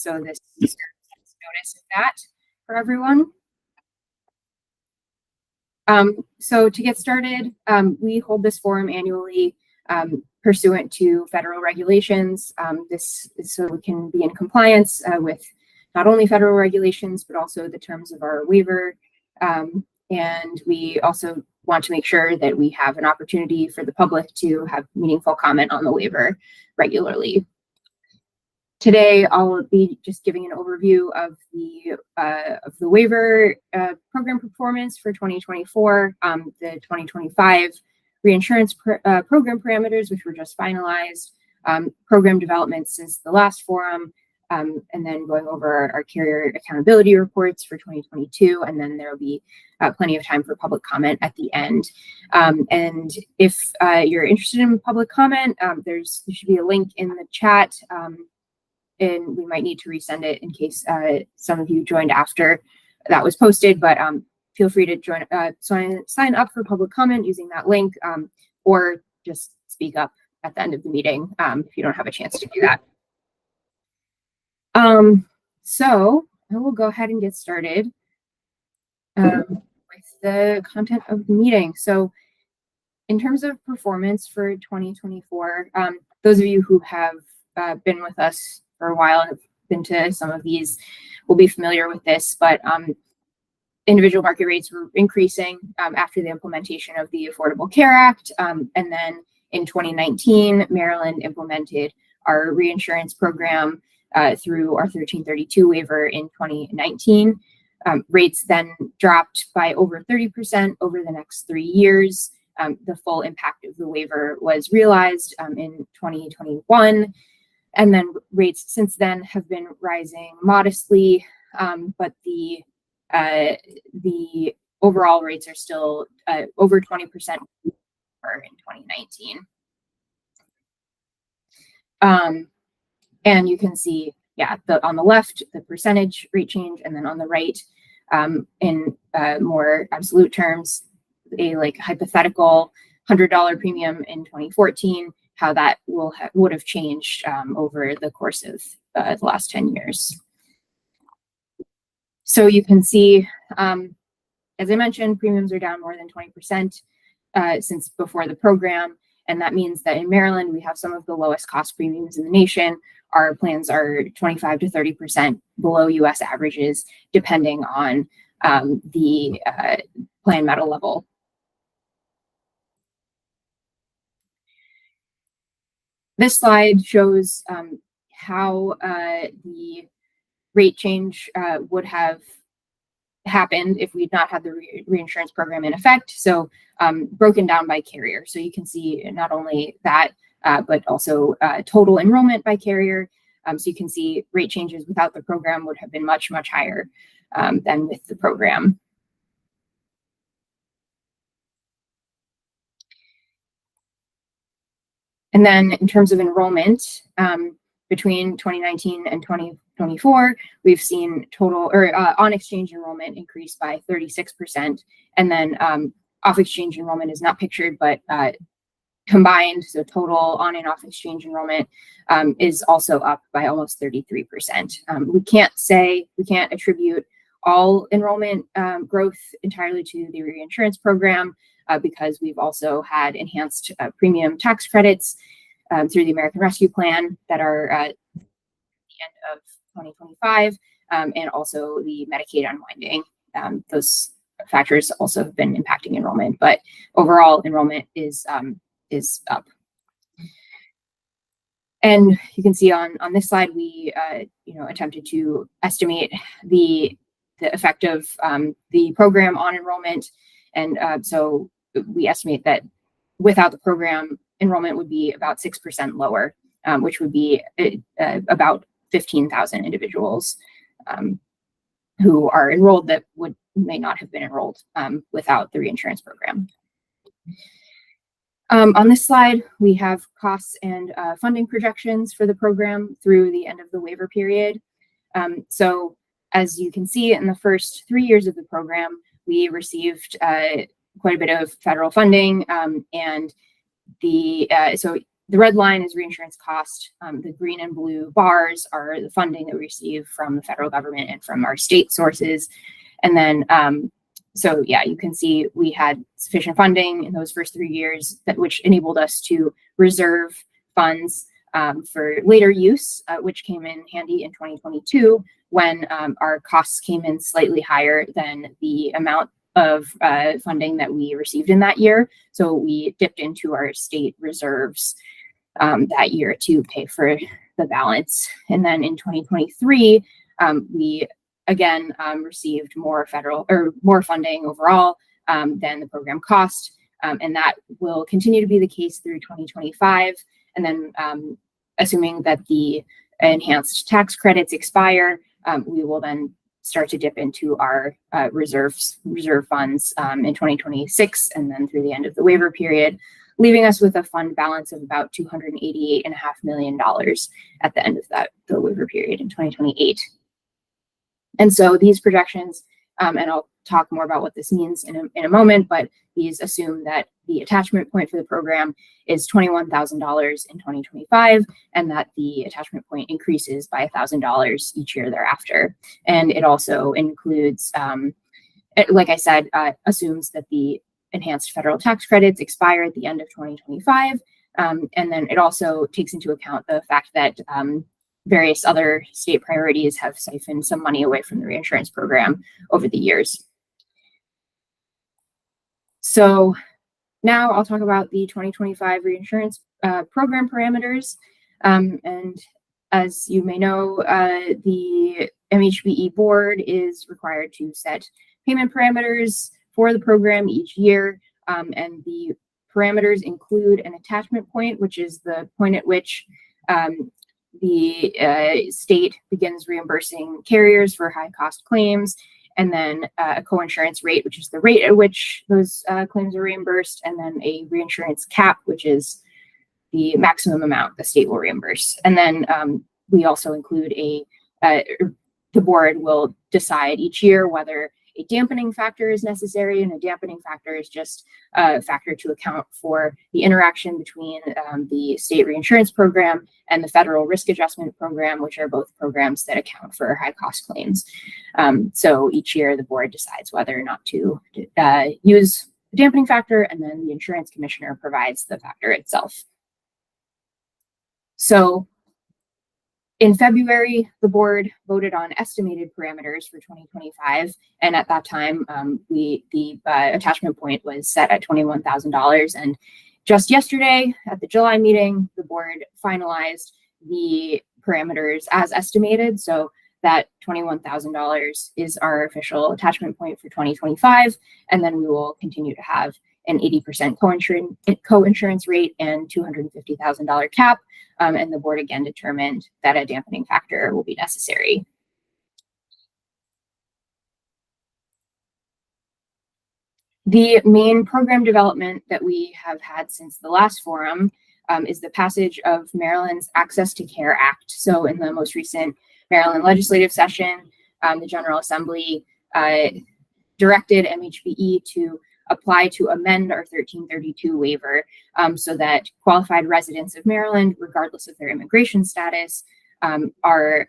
So this is notice of that for everyone. So to get started, we hold this forum annually pursuant to federal regulations. This is so we can be in compliance with not only federal regulations, but also the terms of our waiver. And we also want to make sure that we have an opportunity for the public to have meaningful comment on the waiver regularly. Today, I'll be just giving an overview of the waiver program performance for 2024, the 2025 reinsurance program parameters, which were just finalized, program development since the last forum, and then going over our carrier accountability reports for 2022, and then there will be plenty of time for public comment at the end. And if you're interested in public comment, there should be a link in the chat. And we might need to resend it in case some of you joined after that was posted, but feel free to join, sign up for public comment using that link, or just speak up at the end of the meeting if you don't have a chance to do that. So I will go ahead and get started with the content of the meeting. So in terms of performance for 2024, those of you who have been with us for a while, have been to some of these, will be familiar with this, but individual market rates were increasing after the implementation of the Affordable Care Act. And then in 2019, Maryland implemented our reinsurance program through our 1332 waiver in 2019. Rates then dropped by over 30% over the next 3 years. The full impact of the waiver was realized in 2021. And then rates since then have been rising modestly, but the overall rates are still over 20% in 2019. And you can see, on the left, the percentage rate change, and then on the right, in more absolute terms, a hypothetical $100 premium in 2014, how that would have changed over the course of the last 10 years. So you can see, as I mentioned, premiums are down more than 20% since before the program. And that means that in Maryland, we have some of the lowest cost premiums in the nation. Our plans are 25 to 30% below US averages, depending on the plan metal level. This slide shows how the rate change would have happened if we'd not had the reinsurance program in effect. So broken down by carrier. So you can see not only that, but also total enrollment by carrier. So you can see rate changes without the program would have been much, much higher than with the program. And then in terms of enrollment, between 2019 and 2024, we've seen total on exchange enrollment increase by 36%. And then off exchange enrollment is not pictured, but combined, so total on and off exchange enrollment is also up by almost 33%. We can't attribute all enrollment growth entirely to the reinsurance program because we've also had enhanced premium tax credits through the American Rescue Plan that are at the end of 2025, and also the Medicaid unwinding. Those factors also have been impacting enrollment, but overall enrollment is up. And you can see on this slide, we attempted to estimate the effect of the program on enrollment. And so we estimate that without the program, enrollment would be about 6% lower, which would be about 15,000 individuals who are enrolled that may not have been enrolled without the reinsurance program. On this slide, we have costs and funding projections for the program through the end of the waiver period. So as you can see, in the first 3 years of the program, we received quite a bit of federal funding, and so The red line is reinsurance cost. The green and blue bars are the funding that we receive from the federal government and from our state sources. And then, so yeah, you can see we had sufficient funding in those first 3 years, which enabled us to reserve funds for later use, which came in handy in 2022 when our costs came in slightly higher than the amount of funding that we received in that year. So we dipped into our state reserves that year to pay for the balance. And then in 2023, we again received more funding overall than the program cost. And that will continue to be the case through 2025. And then assuming that the enhanced tax credits expire, we will then start to dip into our reserve funds in 2026 and then through the end of the waiver period, leaving us with a fund balance of about $288.5 million at the end of the waiver period in 2028. And so these projections, and I'll talk more about what this means in a moment, but these assume that the attachment point for the program is $21,000 in 2025, and that the attachment point increases by $1,000 each year thereafter. And it also includes, like I said, assumes that the enhanced federal tax credits expire at the end of 2025. And then it also takes into account the fact that various other state priorities have siphoned some money away from the reinsurance program over the years. So now I'll talk about the 2025 reinsurance program parameters. And as you may know, the MHBE board is required to set payment parameters for the program each year. And the parameters include an attachment point, which is the point at which the state begins reimbursing carriers for high cost claims, and then a coinsurance rate, which is the rate at which those claims are reimbursed, and then a reinsurance cap, which is the maximum amount the state will reimburse. And then we also include the board will decide each year whether a dampening factor is necessary, and a dampening factor is just a factor to account for the interaction between the state reinsurance program and the federal risk adjustment program, which are both programs that account for high cost claims. So each year the board decides whether or not to use the dampening factor, and then the insurance commissioner provides the factor itself. So in February, the board voted on estimated parameters for 2025, and at that time, the attachment point was set at $21,000. And just yesterday, at the July meeting, the board finalized the parameters as estimated. So that $21,000 is our official attachment point for 2025, and then we will continue to have an 80% coinsurance rate and $250,000 cap. And the board again determined that a dampening factor will be necessary. The main program development that we have had since the last forum is the passage of Maryland's Access to Care Act. So in the most recent Maryland legislative session, the General Assembly directed MHBE to apply to amend our 1332 waiver so that qualified residents of Maryland, regardless of their immigration status, are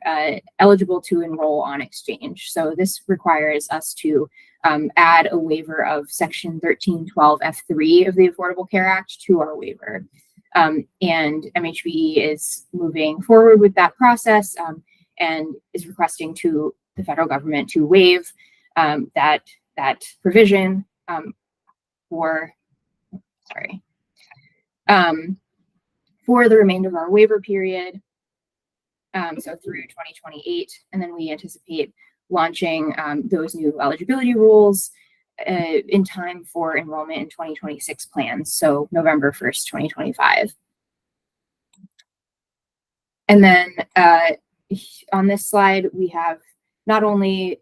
eligible to enroll on exchange. So this requires us to add a waiver of Section 1312F3 of the Affordable Care Act to our waiver. And MHBE is moving forward with that process and is requesting to the federal government to waive that provision for the remainder of our waiver period, so through 2028, and then we anticipate launching those new eligibility rules in time for enrollment in 2026 plans, so November 1st, 2025. And then on this slide, we have not only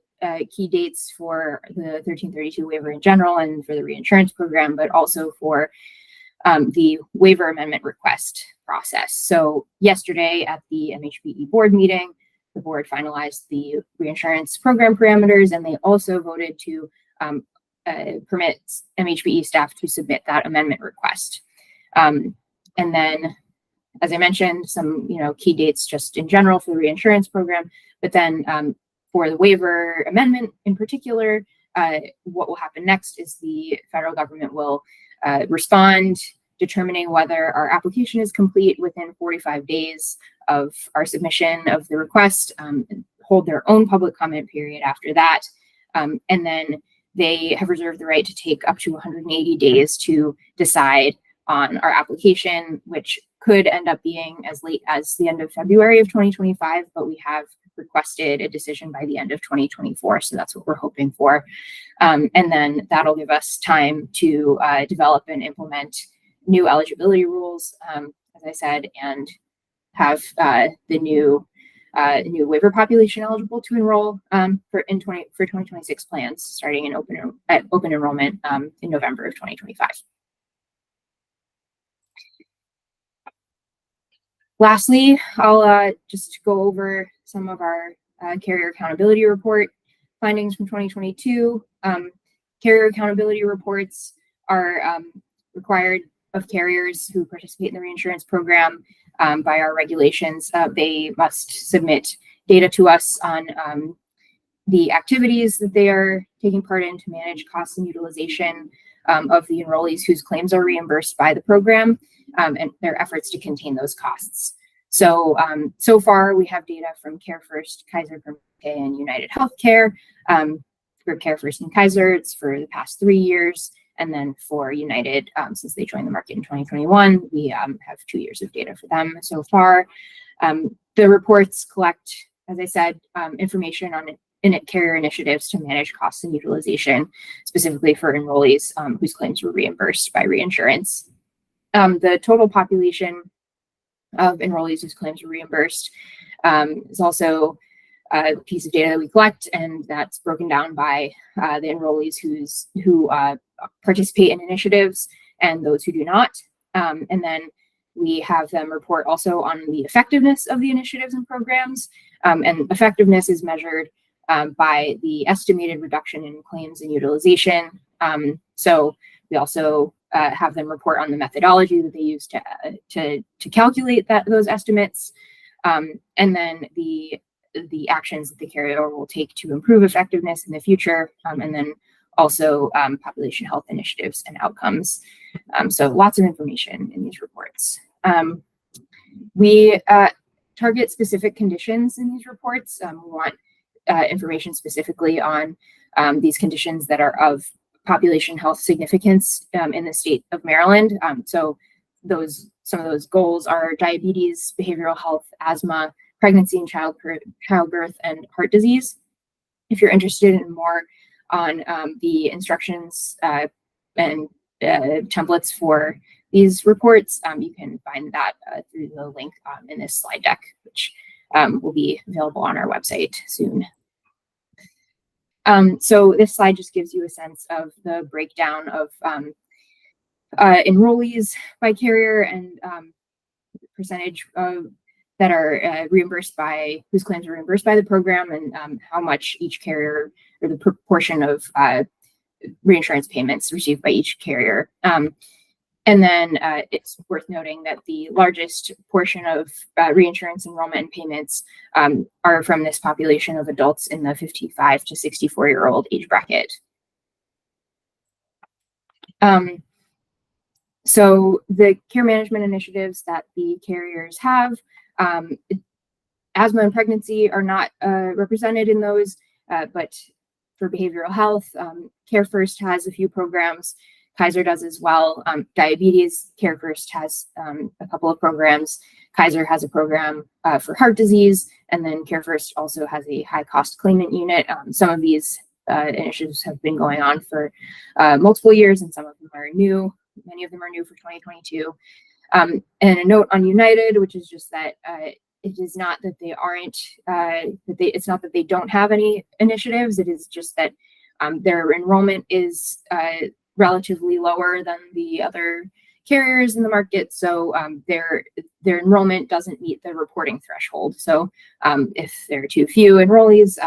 key dates for the 1332 waiver in general and for the reinsurance program, but also for the waiver amendment request process. So yesterday at the MHBE board meeting, the board finalized the reinsurance program parameters, and they also voted to permit MHBE staff to submit that amendment request. And then as I mentioned, some key dates just in general for the reinsurance program, but then for the waiver amendment in particular, what will happen next is the federal government will respond, determining whether our application is complete within 45 days of our submission of the request, and hold their own public comment period after that. And then they have reserved the right to take up to 180 days to decide on our application, which could end up being as late as the end of February of 2025, but we have requested a decision by the end of 2024. So that's what we're hoping for. And then that'll give us time to develop and implement new eligibility rules, as I said, and have the new waiver population eligible to enroll for 2026 plans, starting in open enrollment in November of 2025. Lastly, I'll just go over some of our carrier accountability report findings from 2022. Carrier accountability reports are required of carriers who participate in the reinsurance program by our regulations. They must submit data to us on the activities that they are taking part in to manage costs and utilization of the enrollees whose claims are reimbursed by the program, and their efforts to contain those costs. So, so far we have data from CareFirst, Kaiser Permanente, and United Healthcare. For CareFirst and Kaiser, it's for the past 3 years. And then for United, since they joined the market in 2021, we have 2 years of data for them so far. The reports collect, as I said, information on carrier initiatives to manage costs and utilization, specifically for enrollees whose claims were reimbursed by reinsurance. The total population of enrollees whose claims were reimbursed is also a piece of data that we collect, and that's broken down by the enrollees who participate in initiatives and those who do not. And then we have them report also on the effectiveness of the initiatives and programs, and effectiveness is measured by the estimated reduction in claims and utilization. So we also have them report on the methodology that they use to calculate those estimates, and then the actions that the carrier will take to improve effectiveness in the future, and then also population health initiatives and outcomes. So lots of information in these reports. We target specific conditions in these reports. We want information specifically on these conditions that are of population health significance in the state of Maryland. So some of those goals are diabetes, behavioral health, asthma, pregnancy and childbirth, and heart disease. If you're interested in more on the instructions and templates for these reports, you can find that through the link in this slide deck, which will be available on our website soon. So this slide just gives you a sense of the breakdown of enrollees by carrier and percentage that are reimbursed by, whose claims are reimbursed by the program, and how much each carrier, or the proportion of reinsurance payments received by each carrier. And then it's worth noting that the largest portion of reinsurance enrollment and payments are from this population of adults in the 55 to 64-year-old age bracket. So the care management initiatives that the carriers have, asthma and pregnancy are not represented in those, but for behavioral health, CareFirst has a few programs. Kaiser does as well. Diabetes, CareFirst has a couple of programs. Kaiser has a program for heart disease, and then CareFirst also has a high-cost claimant unit. Some of these initiatives have been going on for multiple years, and some of them are new. Many of them are new for 2022. And a note on United, which is just that it is not that they aren't, it's not that they don't have any initiatives. It is just that their enrollment is relatively lower than the other carriers in the market. So their enrollment doesn't meet the reporting threshold. So if there are too few enrollees,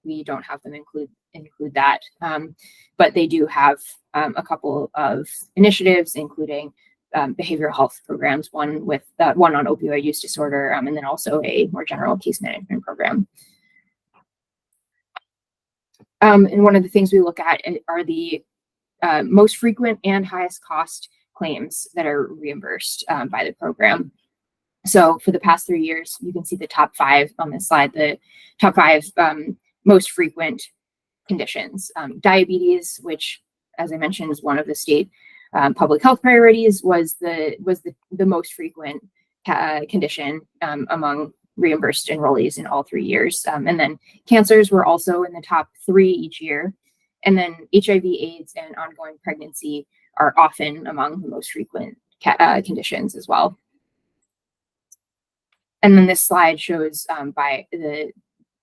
we don't have them include that. But they do have a couple of initiatives, including behavioral health programs, one on opioid use disorder, and then also a more general case management program. And one of the things we look at are the most frequent and highest cost claims that are reimbursed by the program. So for the past 3 years, you can see the top 5 on this slide, the top 5 most frequent conditions. Diabetes, which, as I mentioned, is one of the state public health priorities, was the most frequent condition among reimbursed enrollees in all 3 years. And then cancers were also in the top 3 each year. And then HIV, AIDS, and ongoing pregnancy are often among the most frequent conditions as well. And then this slide shows by the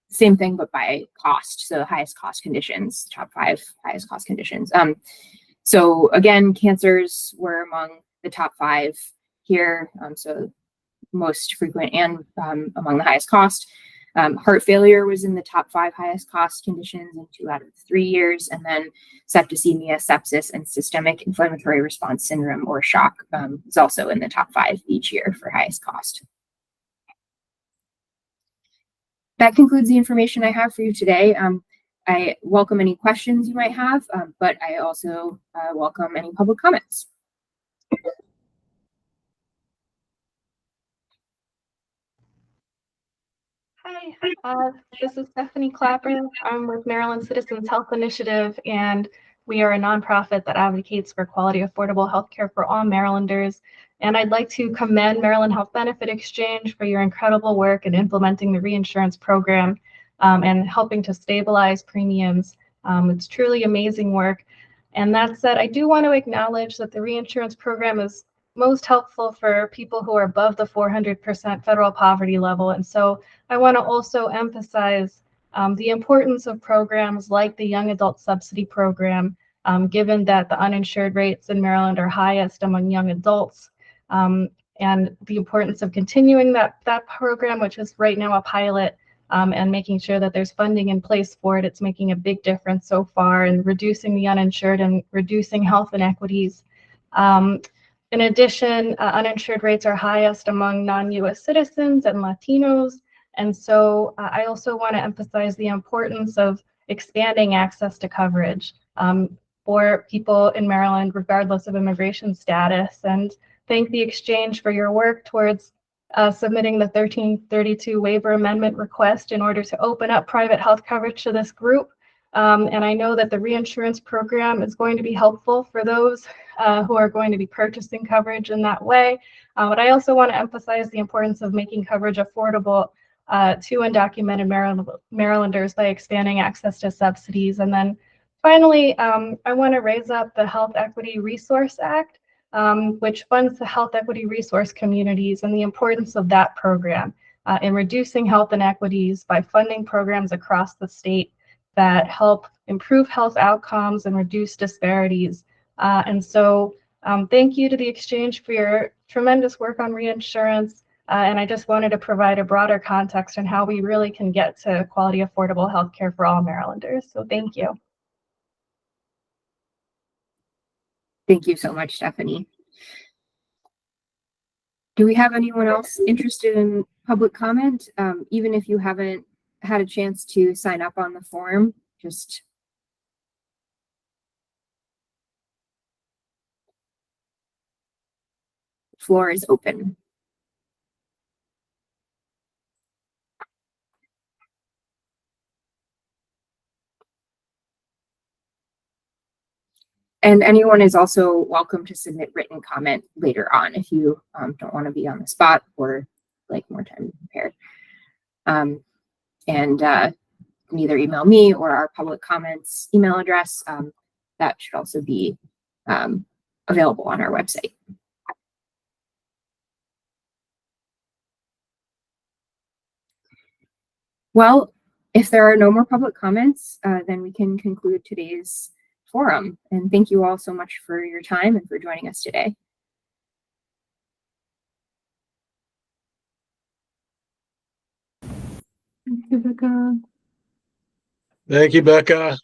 same thing, but by cost. So the highest cost conditions, top 5 highest cost conditions. So again, cancers were among the top 5 here. So most frequent and among the highest cost. Heart failure was in the top 5 highest cost conditions in 2 out of 3 years. And then septicemia, sepsis, and systemic inflammatory response syndrome, or shock, is also in the top 5 each year for highest cost. That concludes the information I have for you today. I welcome any questions you might have, but I also welcome any public comments. Hi, this is Stephanie Clapper. I'm with Maryland Citizens Health Initiative, and we are a nonprofit that advocates for quality, affordable healthcare for all Marylanders. And I'd like to commend Maryland Health Benefit Exchange for your incredible work in implementing the reinsurance program and helping to stabilize premiums. It's truly amazing work. And that said, I do want to acknowledge that the reinsurance program is most helpful for people who are above the 400% federal poverty level. And so I want to also emphasize the importance of programs like the Young Adult Subsidy Program, given that the uninsured rates in Maryland are highest among young adults, and the importance of continuing that program, which is right now a pilot, and making sure that there's funding in place for it. It's making a big difference so far in reducing the uninsured and reducing health inequities. In addition, uninsured rates are highest among non-US citizens and Latinos. And so I also want to emphasize the importance of expanding access to coverage for people in Maryland, regardless of immigration status. And thank the Exchange for your work towards submitting the 1332 waiver amendment request in order to open up private health coverage to this group. And I know that the reinsurance program is going to be helpful for those who are going to be purchasing coverage in that way. But I also want to emphasize the importance of making coverage affordable to undocumented Marylanders by expanding access to subsidies. And then finally, I want to raise up the Health Equity Resource Act, which funds the health equity resource communities, and the importance of that program in reducing health inequities by funding programs across the state that help improve health outcomes and reduce disparities. And so thank you to the Exchange for your tremendous work on reinsurance. And I just wanted to provide a broader context on how we really can get to quality, affordable healthcare for all Marylanders. So thank you. Thank you so much, Stephanie. Do we have anyone else interested in public comment? Even if you haven't had a chance to sign up on the form, just the floor is open. And anyone is also welcome to submit written comment later on if you don't want to be on the spot or like more time to prepare. And you can either email me or our public comments email address. That should also be available on our website. Well, if there are no more public comments, then we can conclude today's forum. And thank you all so much for your time and for joining us today. Thank you, Becca. Thank you, Becca.